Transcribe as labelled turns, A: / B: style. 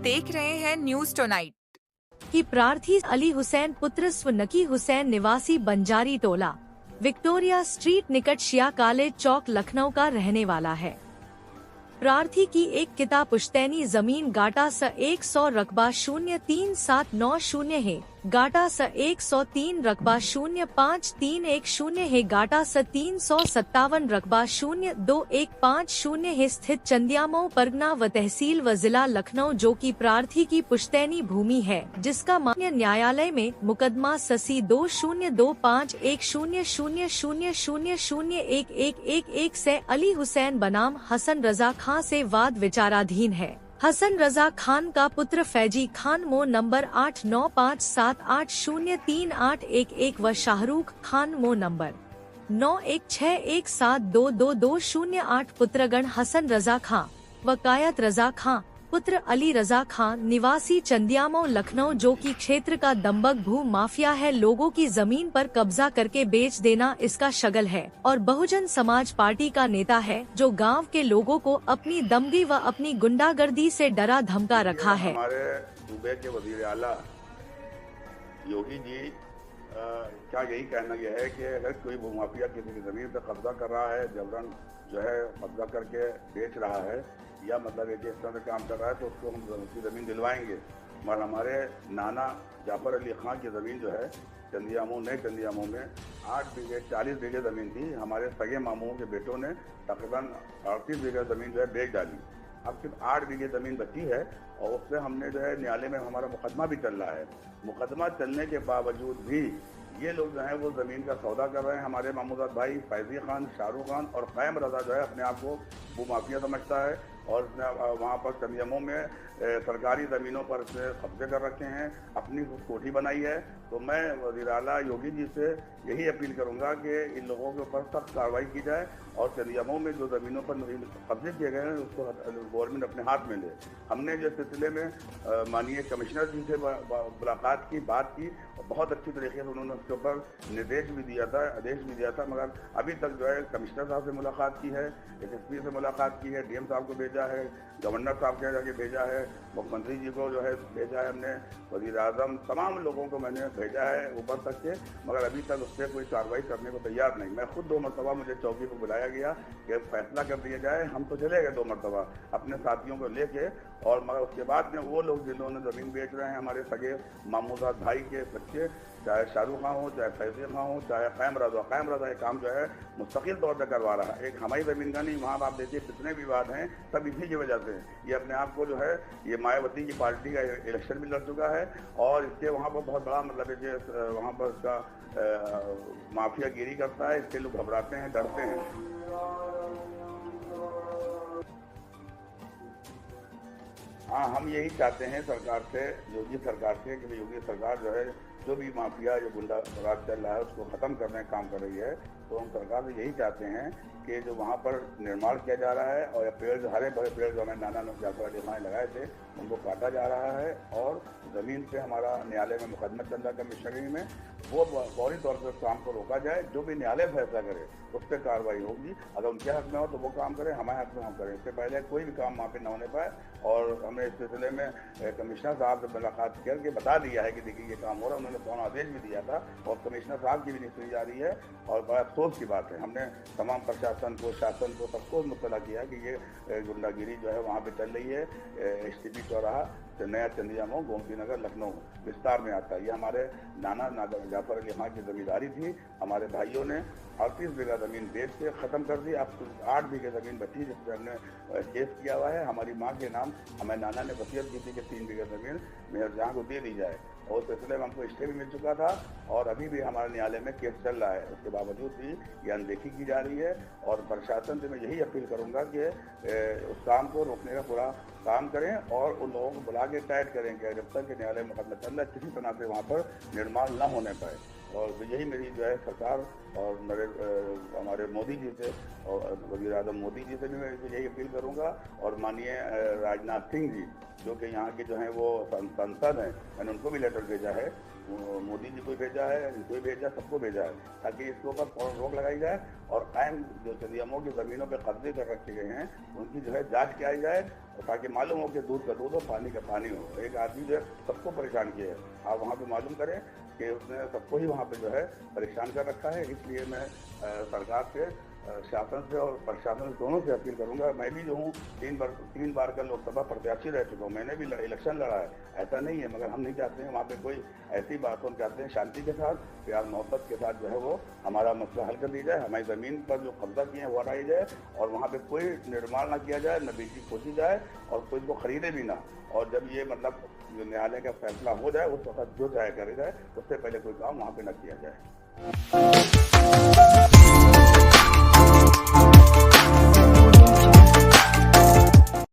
A: देख रहे हैं न्यूज टुनाइट।
B: कि प्रार्थी अली हुसैन पुत्र स्वनकी हुसैन निवासी बंजारी टोला विक्टोरिया स्ट्रीट निकट शिया कॉलेज चौक लखनऊ का रहने वाला है। प्रार्थी की एक किता पुश्तैनी जमीन गाटा स 100 रकबा 03790 है, गाटा स 103 रकबा 05310 है, गाटा स 357 रकबा 02150 है, स्थित चंदियामऊ परगना व तहसील व जिला लखनऊ, जो कि प्रार्थी की पुश्तैनी भूमि है, जिसका मान्य न्यायालय में मुकदमा ससी 20251000001111 से अली हुसैन बनाम हसन रजा खान से वाद विचाराधीन है। हसन रजा खान का पुत्र फैजी खान मो नंबर 8957803811 व शाहरुख खान मो नंबर 9161722208 पुत्रगण हसन रजा खान वकायत रजा खान पुत्र अली रजा खान निवासी चंदियामऊ लखनऊ, जो कि क्षेत्र का दंबक भू माफिया है, लोगों की जमीन पर कब्जा करके बेच देना इसका शगल है और बहुजन समाज पार्टी का नेता है, जो गांव के लोगों को अपनी दमगी व अपनी गुंडागर्दी से डरा धमका रखा है।
C: हमारे सूबे के वजीर आला योगी जी क्या यही कहना यह है कि अगर कोई भूमाफिया किसी की जमीन पर कब्जा कर रहा है, जबरन जो है कब्जा करके बेच रहा है या मतलब एक इस तरह से काम कर रहा है, तो उसको हम उसकी ज़मीन दिलवाएंगे। मगर हमारे नाना जाफर अली खान की ज़मीन जो है चंदियामऊ नए चंदियामऊ में 8 बीघे 40 बीघे ज़मीन थी। हमारे सगे मामूओं के बेटों ने तकरीबन 38 बीघे ज़मीन जो है बेच डाली। अब सिर्फ 8 बीघे ज़मीन बची है और उससे हमने जो है न्यायालय में हमारा मुकदमा भी चल रहा है। मुकदमा चलने के बावजूद भी ये लोग जो है वो ज़मीन का सौदा कर रहे हैं। हमारे मामूजाद भाई फैजी खान, शाहरुख खान और क़ैम रज़ा जो है अपने आप को भूमाफिया समझता है और उसने वहाँ पर चंदियामऊ में सरकारी ज़मीनों पर कब्जे कर रखे हैं, अपनी कोठी बनाई है। तो मैं वज़ीर आला योगी जी से यही अपील करूँगा कि इन लोगों के ऊपर सख्त कार्रवाई की जाए और चंदियामऊ में जो ज़मीनों पर कब्जे किए गए हैं उसको गवर्नमेंट अपने हाथ में ले। हमने जो सिलसिले में माननीय कमिश्नर जी से मुलाकात की, बात की और बहुत अच्छी तरीके से उन्होंने उसके ऊपर निर्देश भी दिया था, आदेश भी दिया था, मगर अभी तक जो है कमिश्नर साहब से मुलाकात की है, एसएसपी से मुलाकात की है, डीएम साहब को भेजा है, गवर्नर साहब के जाके भेजा है, मुख्यमंत्री जी को जो है भेजा है हमने, वज़ीर आज़म, तमाम लोगों को मैंने भेजा है ऊपर तक के, मगर अभी तक उस पर कोई कार्रवाई करने को तैयार नहीं। मैं खुद 2 मरतबा मुझे चौकी को बुलाया गया कि फैसला कर दिया जाए। हम तो चले गए 2 मरतबा अपने साथियों को लेके, और मगर उसके बाद में वो लोग जिन्होंने ज़मीन बेच रहे हैं, हमारे सगे मामूजाद भाई के बच्चे, चाहे शाहरुख खान हो, चाहे फैजी खान हो, चाहे क़ैम रज़ा ये काम जो है मुस्तकिल तौर पर करवा रहा है। एक हमारी ज़मीन का नहीं, वहाँ आप देखिए कितने विवाद हैं, सब इसी की वजह से। ये अपने आप को जो है ये मायावती की पार्टी का इलेक्शन भी लड़ चुका है और इसके वहाँ पर बहुत बड़ा मतलब है कि वहाँ पर उसका माफिया गिरी करता है। इसके लोग घबराते हैं, डरते हैं। हाँ, हम यही चाहते हैं सरकार से, योगी सरकार से, कि योगी सरकार जो है जो भी माफिया जो गुंडा राज चल रहा है उसको ख़त्म करने का काम कर रही है। तो हम सरकार से यही चाहते हैं कि जो वहाँ पर निर्माण किया जा रहा है और पेड़ जो हरे भरे पेड़ जो हमें नाना जाफर अली खान लगाए थे उनको काटा जा रहा है और ज़मीन पे हमारा न्यायालय में मुकदमा चल रहा है कमिश्नरी में, वो फौरी तौर पर काम को रोका जाए। जो भी न्यायालय फैसला करे उस पर कार्रवाई होगी। अगर उनके हक में हो तो वो काम करें, हमारे हक में हम करें। इससे पहले कोई भी काम वहाँ पर न होने पाए। और हमने इस सिलसिले में कमिश्नर साहब से मुलाकात करके बता दिया है कि देखिए ये काम हो रहा है। उन्होंने कौन आदेश भी दिया था और कमिश्नर साहब की भी नियुक्ति जारी है और बड़ा अफसोस की बात है। हमने तमाम प्रशासन को, शासन को, सबको मुतला किया कि ये गुंडागिरी जो है वहाँ पे चल रही है। STP चौराहा नया चंदियामऊ गोमती नगर लखनऊ विस्तार में आता है। ये हमारे नाना जाफर अली खान की जिम्मेदारी थी। हमारे भाइयों ने 38 बीघा ज़मीन बेच के ख़त्म कर दी। अब 8 बीघे ज़मीन बची जिस पर हमने केस किया हुआ है। हमारी माँ के नाम हमारे नाना ने वसीयत की थी कि 3 बीघा ज़मीन मेयर जहाँ को दे दी जाए और उस सिलसिले में हमको स्टे भी मिल चुका था और अभी भी हमारे न्यायालय में केस चल रहा है। उसके बावजूद भी ये अनदेखी की जा रही है और प्रशासन से मैं यही अपील करूँगा कि उस काम को रोकने का पूरा काम करें और उन लोगों को बुला के टाइट करें कि जब तक न्यायालय मुकदमा चल रहा है किसी तरह से वहाँ पर निर्माण न होने पाए। और यही मेरी जो है सरकार और हमारे मोदी जी से और वज़ीर आज़म मोदी जी से भी मैं यही अपील करूंगा और माननीय राजनाथ सिंह जी जो कि यहाँ के जो हैं वो सांसद हैं, मैंने उनको भी लेटर भेजा है मोदी जी को भेजा है, इनको भी भेजा, सबको भेजा है, ताकि इसके ऊपर फौरन रोक लगाई जाए और कायम जो चंदियामों की ज़मीनों पे कब्जे कर रखे गए हैं उनकी जो है जांच की जाए, और ताकि मालूम हो कि दूध का दूध हो, पानी का पानी हो। एक आदमी जो है सबको परेशान किया है, आप वहाँ पे मालूम करें कि उसने सबको ही वहाँ पे जो है परेशान कर रखा है। इसलिए मैं सरकार से, शासन से और प्रशासन दोनों से अपील करूंगा। मैं भी जो हूँ 3 बार का लोकसभा प्रत्याशी रह चुका हूँ, मैंने भी इलेक्शन लड़ा है, ऐसा नहीं है, मगर हम नहीं चाहते हैं वहाँ पे कोई ऐसी बात, हम चाहते हैं शांति के साथ, प्यार मोहब्बत के साथ जो है वो हमारा मसला हल कर दी जाए, हमारी ज़मीन पर जो कब्जा किए हैं वो हटाई जाए, और वहाँ पे कोई निर्माण ना किया जाए, न बिजली खोजी जाए, और कोई इसको खरीदे भी ना। और जब ये मतलब जो न्यायालय का फैसला हो जाए उस वक्त जो चाहे करे जाए, उससे पहले कोई काम वहाँ पे न किया जाए।